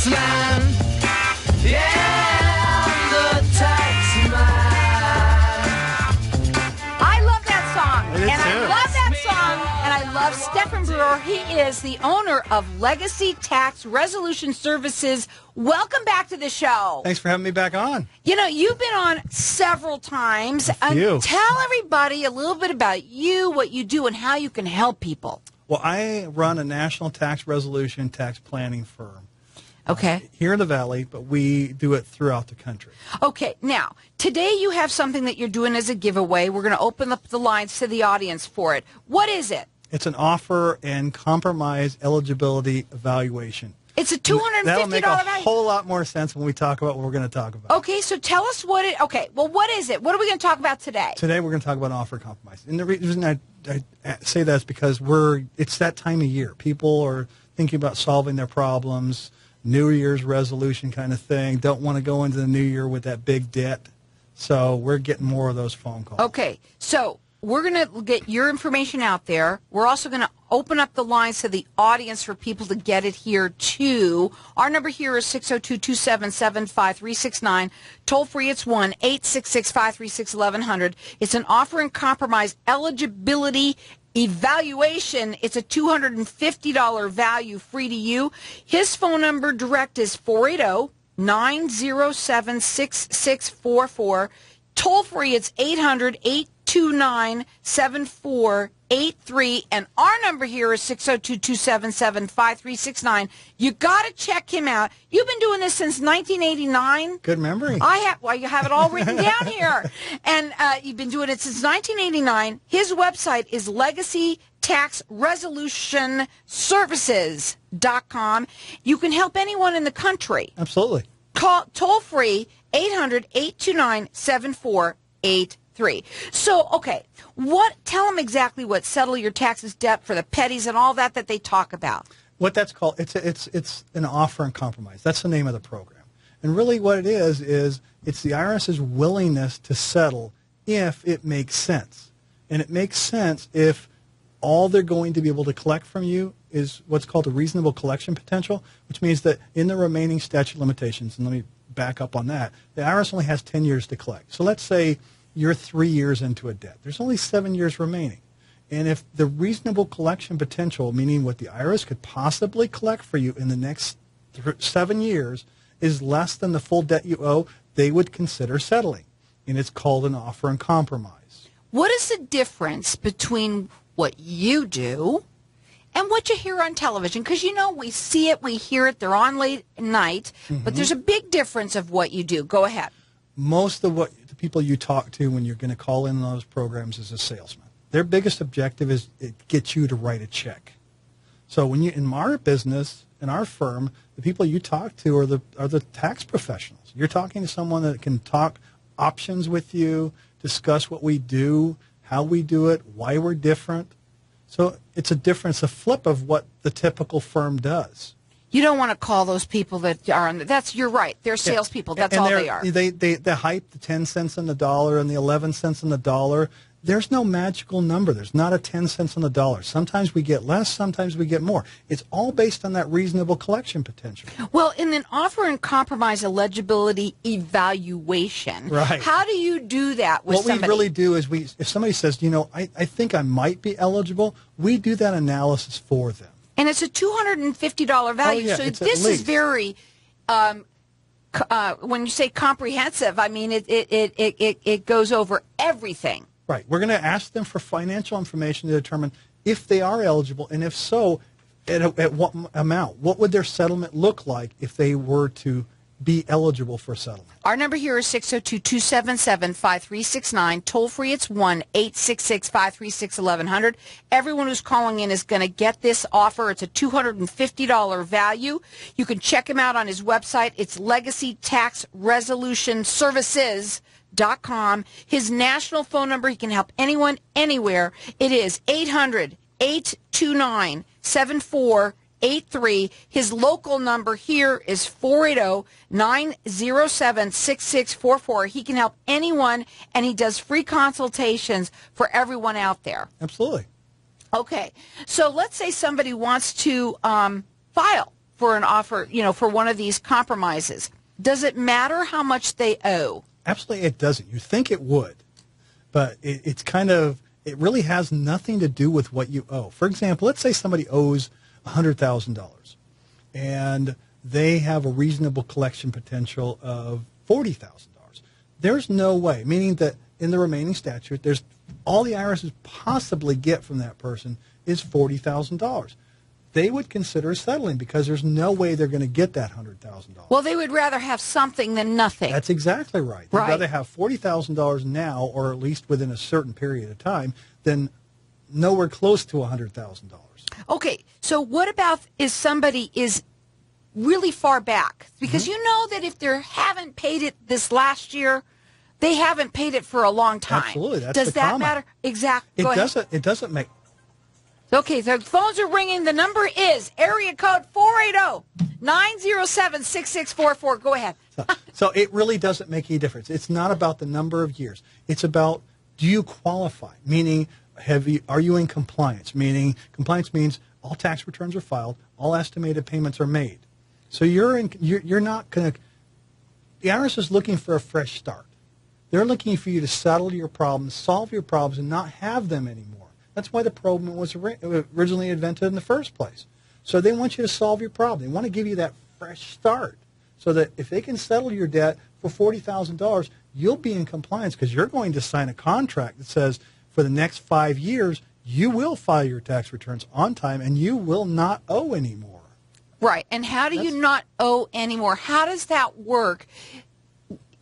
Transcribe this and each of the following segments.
tax man. Yeah, I'm the tax man. I love that song. I did And I too. love that song. And I love Stephen Brewer. He is the owner of Legacy Tax Resolution Services. Welcome back to the show. Thanks for having me back on. You know, you've been on several times. few. Tell everybody a little bit about you, what you do, and how you can help people. Well, I run a national tax resolution tax planning firm Okay. here in the Valley, but we do it throughout the country. Okay, now, today you have something that you're doing as a giveaway. We're going to open up the lines to the audience for it. What is it? It's an offer and compromise eligibility evaluation. It's a $250 That'll make a value. whole lot more sense when we talk about what we're going to talk about. Okay, so tell us what it... Okay, well, what is it? What are we going to talk about today? Today we're going to talk about offer compromise. And the reason I say that is because it's that time of year. People are thinking about solving their problems, New Year's resolution kind of thing, don't want to go into the new year with that big debt. So we're getting more of those phone calls. Okay, so we're going to get your information out there. We're also going to open up the lines to the audience for people to get it here, too. Our number here is 602-277-5369. Toll free, it's 1-866-536-1100. It's an offer and compromise eligibility evaluation. It's a $250 value, free to you. His phone number direct is 480-907-6644. Toll free, it's 800-829-7483. And our number here is 602-277-5369. You got to check him out. You've been doing this since 1989. Good memory. Well, you have it all written down here. And you've been doing it since 1989. His website is LegacyTaxResolutionServices.com. You can help anyone in the country. Absolutely. Call toll free 800-829-7483. So, okay, tell them exactly what settle your taxes debt for the petties and all that they talk about. What that's called, it's an offer and compromise. That's the name of the program. And really what it is it's the IRS's willingness to settle if it makes sense. And it makes sense if all they're going to be able to collect from you is what's called a reasonable collection potential, which means that in the remaining statute of limitations, and let me back up on that, the IRS only has 10 years to collect. So let's say you're 3 years into a debt. There's only 7 years remaining. And if the reasonable collection potential, meaning what the IRS could possibly collect for you in the next 7 years, is less than the full debt you owe, they would consider settling. And it's called an offer and compromise. What is the difference between what you do and what you hear on television? Because, you know, we see it, we hear it, they're on late at night, but there's a big difference of what you do. Go ahead. Most of what the people you talk to when you're going to call in those programs is a salesman. Their biggest objective is it gets you to write a check. So when you in our business, in our firm, the people you talk to are the tax professionals. You're talking to someone that can talk options with you, discuss what we do, how we do it, why we're different. So it's a flip of what the typical firm does. You don't want to call those people that are on you're right. They're salespeople. That's all they are. They hype the 10 cents on the dollar and the 11 cents on the dollar. There's no magical number. There's not a 10 cents on the dollar. Sometimes we get less, sometimes we get more. It's all based on that reasonable collection potential. Well, in an offer and compromise eligibility evaluation, right. How do you do that with somebody? What we really do is if somebody says, you know, I think I might be eligible, we do that analysis for them. And it's a $250 value. Oh, yeah, So it's this at is least. very, when you say comprehensive, I mean, it goes over everything. Right. We're going to ask them for financial information to determine if they are eligible, and if so, at what amount. What would their settlement look like if they were to be eligible for settlement? Our number here is 602-277-5369. Toll free, it's 1-866-536-1100. Everyone who's calling in is going to get this offer. It's a $250 value. You can check him out on his website. It's LegacyTaxResolutionServices.com. His national phone number, he can help anyone, anywhere. It is 800-829-7483. His local number here is 480-907-6644. He can help anyone, and he does free consultations for everyone out there. Absolutely. Okay, so let's say somebody wants to file for an offer, for one of these compromises, does it matter how much they owe? Absolutely, it doesn't. You think it would, but it really has nothing to do with what you owe. For example, let's say somebody owes $100,000 and they have a reasonable collection potential of $40,000. There's no way, meaning that in the remaining statute, there's all the IRS possibly get from that person is $40,000. They would consider settling because there's no way they're going to get that $100,000. Well, they would rather have something than nothing. That's exactly right. They'd Right. rather have $40,000 now, or at least within a certain period of time, than nowhere close to $100,000. Okay, so what about if somebody is really far back? Because you know that if they haven't paid it this last year, they haven't paid it for a long time. Absolutely, that's Does the that comment. matter? Exactly. It doesn't make. Okay, the phones are ringing. The number is area code 480-907-6644. Go ahead. So it really doesn't make any difference. It's not about the number of years. It's about, do you qualify? Meaning, are you in compliance? Meaning, compliance means all tax returns are filed, all estimated payments are made. So you're not going to. The IRS is looking for a fresh start. They're looking for you to settle your problems, solve your problems, and not have them anymore. That's why the program was originally invented in the first place. So they want you to solve your problem. They want to give you that fresh start so that if they can settle your debt for $40,000, you'll be in compliance because you're going to sign a contract that says for the next 5 years, you will file your tax returns on time and you will not owe anymore. Right. And how do you not owe anymore? How does that work?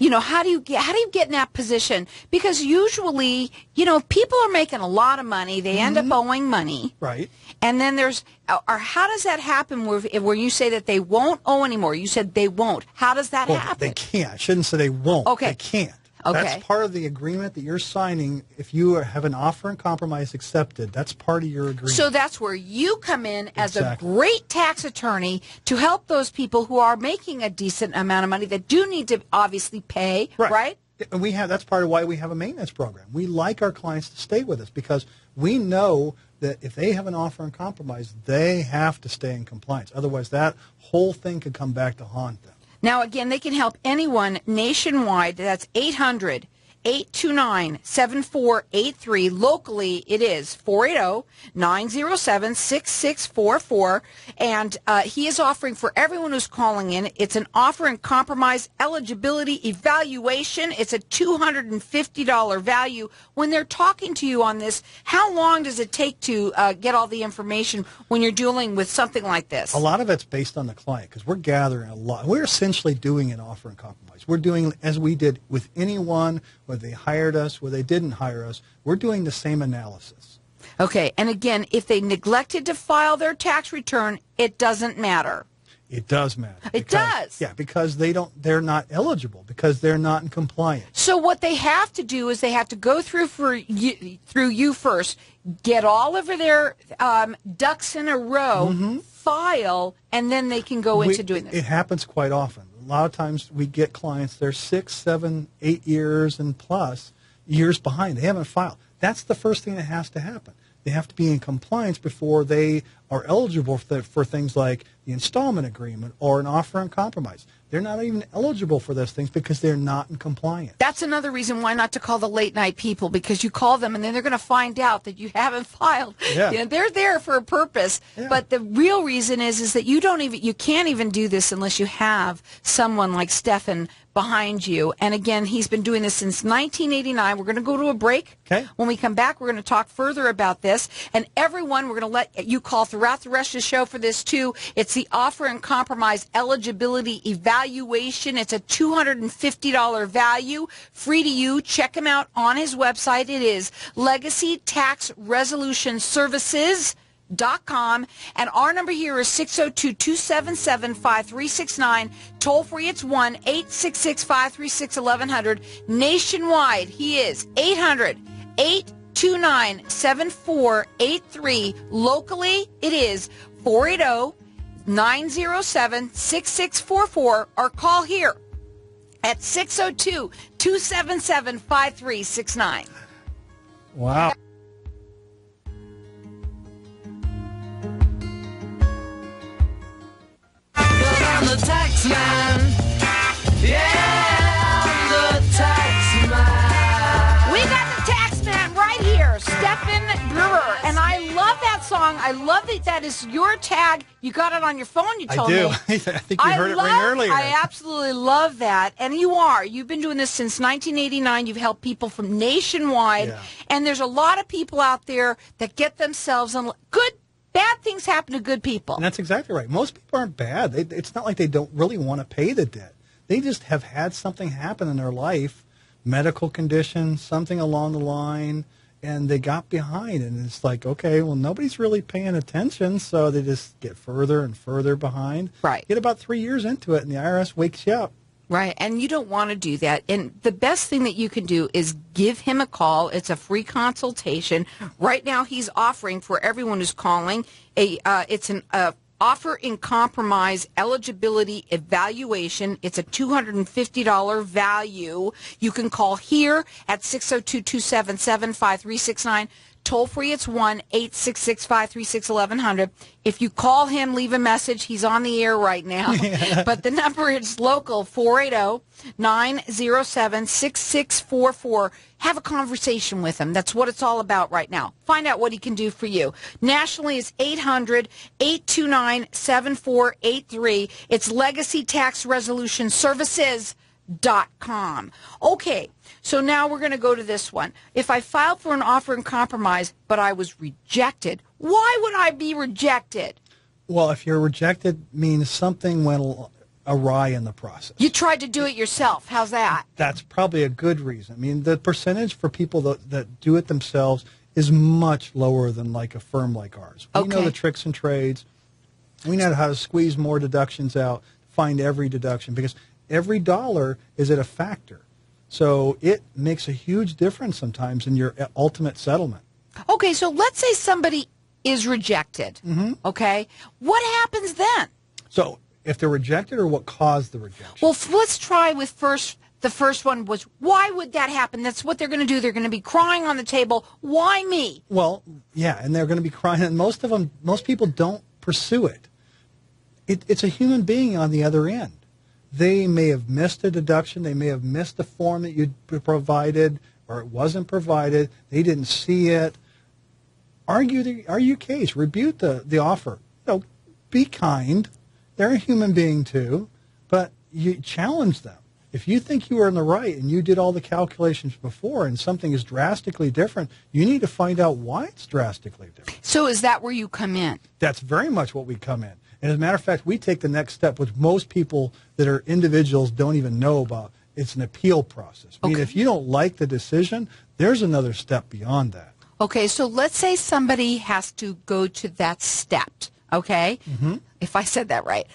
You know, how do you get in that position? Because usually, you know, if people are making a lot of money, they end up owing money. Right. And then or how does that happen where you say that they won't owe anymore? You said they won't. How does that happen? They can't. I shouldn't say they won't. Okay. They can't. Okay. That's part of the agreement that you're signing. If you have an offer and compromise accepted, that's part of your agreement. So that's where you come in as Exactly. a great tax attorney to help those people who are making a decent amount of money that do need to obviously pay, right? And that's part of why we have a maintenance program. We like our clients to stay with us because we know that if they have an offer and compromise, they have to stay in compliance. Otherwise, that whole thing could come back to haunt them. Now, again, they can help anyone nationwide. That's 800-829-7483. Locally, it is 480-907-6644. And he is offering for everyone who's calling in, it's an offer and compromise eligibility evaluation. It's a $250 value. When they're talking to you on this, how long does it take to get all the information when you're dealing with something like this? A lot of it's based on the client because we're gathering a lot. We're essentially doing an offer and compromise. We're doing, as we did with anyone, whether they hired us, whether they didn't hire us, we're doing the same analysis. Okay, and again, if they neglected to file their tax return, it doesn't matter. It does matter. It does? Yeah, because they're not eligible, because they're not in compliance. So what they have to do is they have to go through you first, get all of their ducks in a row, file, and then they can go into doing this. It happens quite often. A lot of times we get clients, they're 6, 7, 8 years and plus years behind. They haven't filed. That's the first thing that has to happen. They have to be in compliance before they are eligible for things like the installment agreement or an offer and compromise. They're not even eligible for those things because they're not in compliance. That's another reason why not to call the late night people, because you call them and then they're going to find out that you haven't filed. Yeah. You know, they're there for a purpose, but the real reason is that you can't even do this unless you have someone like Stefan behind you. And again, he's been doing this since 1989. We're going to go to a break. Okay. When we come back, we're going to talk further about this. And everyone, we're going to let you call throughout the rest of the show for this too. It's the offer and compromise eligibility evaluation. It's a $250 value, free to you. Check him out on his website. It is Legacy Tax Resolution Services.com, and our number here is 602-277-5369. Toll free, it's 1-866-536-1100. Nationwide, he is 800-829-7483. Locally, it is 480-907-6644, or call here at 602-277-5369. Wow. the tax man. Yeah, I'm the tax man. We got the tax man right here, Stephen Brewer. And I love that song. I love that that is your tag. You got it on your phone, you told me. I think you heard it ring earlier. I absolutely love that. And you are. You've been doing this since 1989. You've helped people from nationwide. Yeah. And there's a lot of people out there that get themselves on bad things happen to good people. And that's exactly right. Most people aren't bad. It's not like they don't really want to pay the debt. They just have had something happen in their life, medical condition, something along the line, and they got behind. And it's like, okay, well, nobody's really paying attention, so they just get further and further behind. Right. Get about 3 years into it, and the IRS wakes you up. Right, and you don't want to do that. And the best thing that you can do is give him a call. It's a free consultation. Right now, he's offering for everyone who's calling it's an offer in compromise eligibility evaluation. It's a $250 value. You can call here at 602-277-5369. Toll free, it's 1-866-536-1100. If you call him, leave a message. He's on the air right now. Yeah. But the number is local, 480-907-6644. Have a conversation with him. That's what it's all about right now. Find out what he can do for you. Nationally, it's 800-829-7483. It's Legacy Tax Resolution Services.com. Okay, so now we're going to go to this one. If I filed for an offer in compromise, but I was rejected, why would I be rejected? Well, if you're rejected, means something went awry in the process. You tried to do it yourself. How's that? That's probably a good reason. I mean, the percentage for people that do it themselves is much lower than like a firm like ours. We know the tricks and trades. We know how to squeeze more deductions out, find every deduction, because every dollar is at a factor. So it makes a huge difference sometimes in your ultimate settlement. Okay, so let's say somebody is rejected, okay? What happens then? So if they're rejected, or what caused the rejection? Well, let's try with the first one was, why would that happen? That's what they're going to do. They're going to be crying on the table. Why me? Well, yeah, and they're going to be crying, and most people don't pursue it. It's a human being on the other end. They may have missed a deduction. They may have missed a form that you provided, or it wasn't provided. They didn't see it. Argue your case. Rebuke the offer. Be kind. They're a human being too, but you challenge them. If you think you are in the right and you did all the calculations before and something is drastically different, you need to find out why it's drastically different. So is that where you come in? That's very much what we come in. And as a matter of fact, we take the next step, which most people that are individuals don't even know about. It's an appeal process. I mean, if you don't like the decision, there's another step beyond that. Okay, so let's say somebody has to go to that step, okay? If I said that right.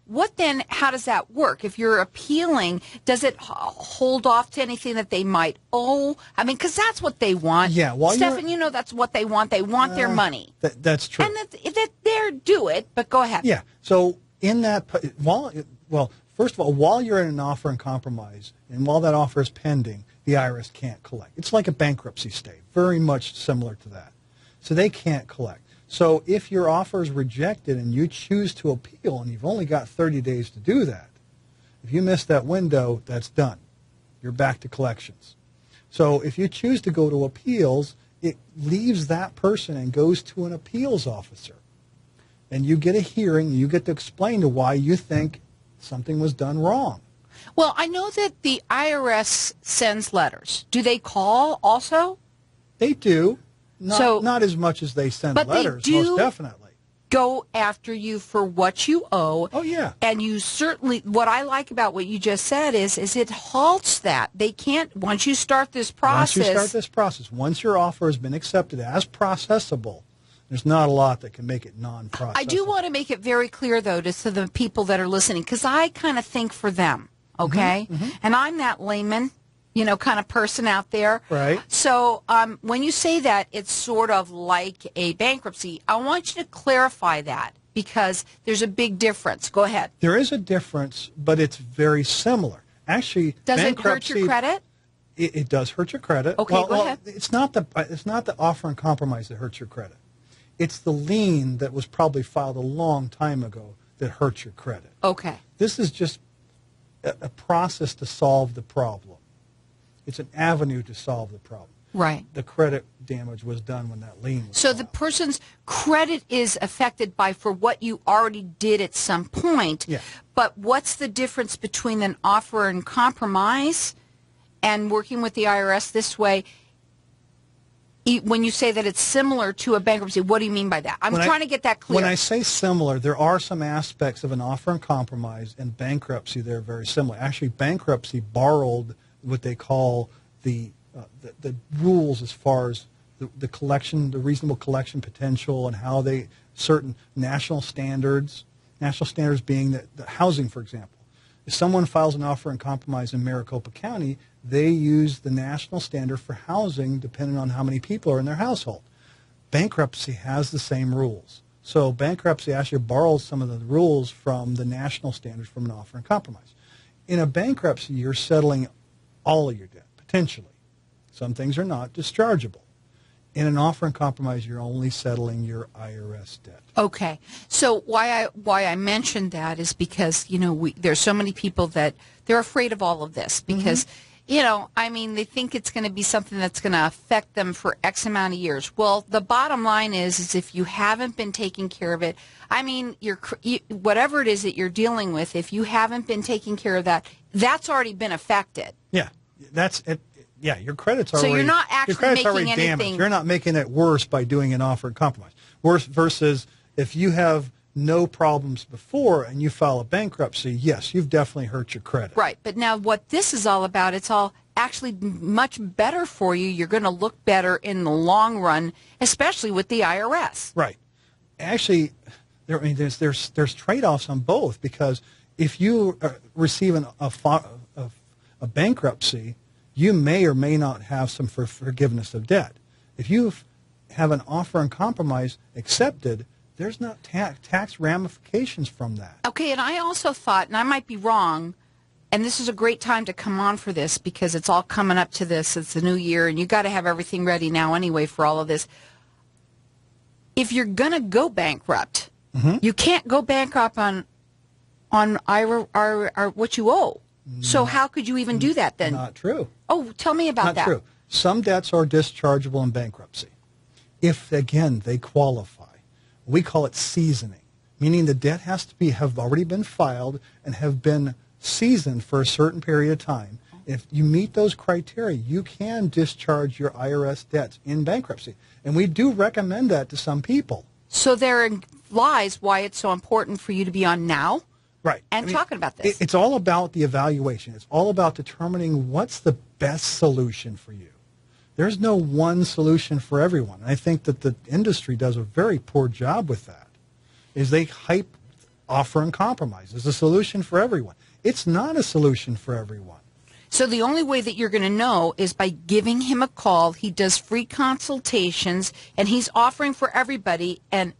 What then, how does that work? If you're appealing, does it hold off to anything that they might owe? I mean, because that's what they want. Yeah. Stephan, you know that's what they want. They want their money. That's true. And that they're do it, but go ahead. Yeah. So in that, first of all, while you're in an offer and compromise, and while that offer is pending, the IRS can't collect. It's like a bankruptcy stay, very much similar to that. So they can't collect. So if your offer is rejected and you choose to appeal, and you've only got 30 days to do that, if you miss that window, that's done. You're back to collections. So if you choose to go to appeals, it leaves that person and goes to an appeals officer. And you get a hearing, you get to explain to why you think something was done wrong. Well, I know that the IRS sends letters. Do they call also? They do. Not as much as they send letters, most definitely. Go after you for what you owe. Oh, yeah. And you certainly, what I like about what you just said is it halts that. They can't, once you start this process. Once your offer has been accepted as processable, there's not a lot that can make it non-processable. I do want to make it very clear, though, to the people that are listening, because I kind of think for them, okay? And I'm that layman, kind of person out there. Right. So when you say that it's sort of like a bankruptcy, I want you to clarify that because there's a big difference. Go ahead. There is a difference, but it's very similar. Actually, does it hurt your credit? It does hurt your credit. Okay, go ahead. It's not the offer and compromise that hurts your credit. It's the lien that was probably filed a long time ago that hurts your credit. Okay. This is just a process to solve the problem. It's an avenue to solve the problem. Right. The credit damage was done when that lien was So filed. the person's credit is affected by for what you already did at some point. Yeah. But what's the difference between an offer and compromise and working with the IRS this way? When you say that it's similar to a bankruptcy, what do you mean by that? I'm trying to get that clear. When I say similar, there are some aspects of an offer and compromise and bankruptcy that are very similar. Actually, bankruptcy borrowed what they call the rules as far as the collection, the reasonable collection potential, and how they certain national standards being the housing, for example. If someone files an offer and compromise in Maricopa County, they use the national standard for housing depending on how many people are in their household. Bankruptcy has the same rules. So bankruptcy actually borrows some of the rules from the national standards from an offer and compromise. In a bankruptcy, you're settling all of your debt, potentially. Some things are not dischargeable. In an offer and compromise, you're only settling your IRS debt. Okay. So why I mentioned that is because, there's so many people that they're afraid of all of this because, they think it's going to be something that's going to affect them for X amount of years. Well, the bottom line is if you haven't been taking care of it, whatever it is that you're dealing with, if you haven't been taking care of that, that's already been affected. Yeah, that's it. Yeah, your credit's already. So you're not actually making already anything. Damaged. You're not making it worse by doing an offer and compromise. Worse versus if you have no problems before and you file a bankruptcy, yes, you've definitely hurt your credit. Right, but now what this is all about, it's all actually much better for you. You're going to look better in the long run, especially with the IRS. Right. Actually, there's trade-offs on both because if you receive a bankruptcy, you may or may not have some forgiveness of debt. If you have an offer and compromise accepted, there's not tax ramifications from that. Okay, and I also thought, and I might be wrong, and this is a great time to come on for this because it's all coming up to this. It's the new year, and you got to have everything ready now anyway for all of this. If you're going to go bankrupt, you can't go bankrupt on what you owe. So how could you even do that then? Not true. Oh, tell me about that. Not true. Some debts are dischargeable in bankruptcy. If, again, they qualify. We call it seasoning, meaning the debt has to have already been filed and have been seasoned for a certain period of time. If you meet those criteria, you can discharge your IRS debts in bankruptcy. And we do recommend that to some people. So therein lies why it's so important for you to be on now. Right. And talking about this. It's all about the evaluation. It's all about determining what's the best solution for you. There's no one solution for everyone. And I think that the industry does a very poor job with that, is they hype offer and compromise as a solution for everyone. It's not a solution for everyone. So the only way that you're going to know is by giving him a call. He does free consultations, and he's offering for everybody, and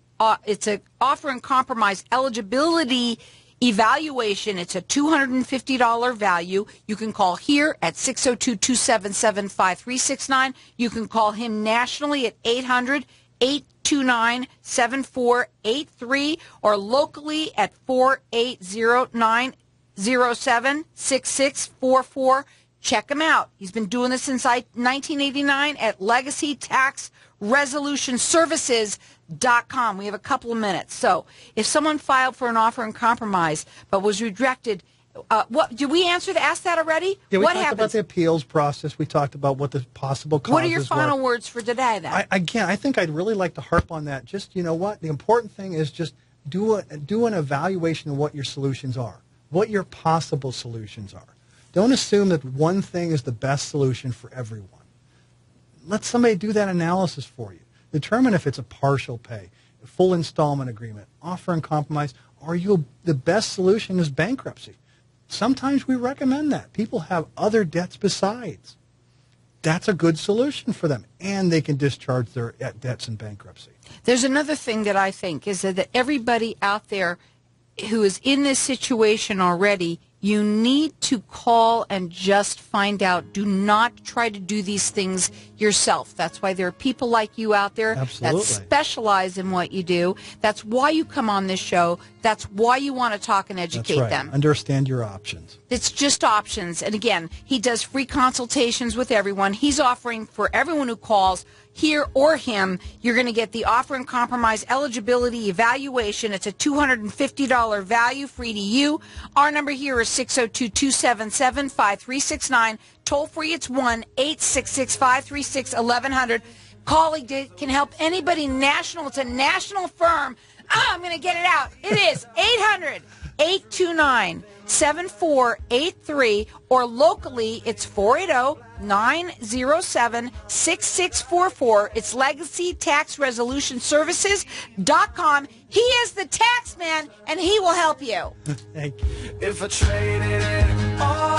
it's an offer and compromise eligibility evaluation. It's a $250 value. You can call here at 602-277-5369. You can call him nationally at 800-829-7483 or locally at 480-907-6644. Check him out. He's been doing this since 1989 at Legacy Tax Resolution Services.com. We have a couple of minutes. So if someone filed for an offer and compromise but was rejected, what did we ask that already? Yeah, we what talked happens? about the appeals process. We talked about what the possible causes What are your final were. words for today then? I think I'd really like to harp on that. Just, you know what? The important thing is just do an evaluation of what your solutions are, what your possible solutions are. Don't assume that one thing is the best solution for everyone. Let somebody do that analysis for you. Determine if it's a partial pay, a full installment agreement, offer and compromise, or the best solution is bankruptcy. Sometimes we recommend that. People have other debts besides. That's a good solution for them, and they can discharge their debts in bankruptcy. There's another thing that I think is that everybody out there who is in this situation already, you need to call and just find out. Do not try to do these things yourself. That's why there are people like you out there Absolutely. that specialize in what you do. That's why you come on this show That's why you want to talk and educate That's right. them. Understand your options. It's just options. And again, he does free consultations with everyone. He's offering for everyone who calls here or him, you're going to get the offer and compromise eligibility evaluation. It's a $250 value free to you. Our number here is 602-277-5369. Toll free, it's 1-866-536-1100. Calling can help anybody national. It's a national firm. I'm going to get it out. It is 800-829-7483, or locally, it's 480-907-6644. It's LegacyTaxResolutionServices.com. He is the tax man, and he will help you. Thank you. If I traded it all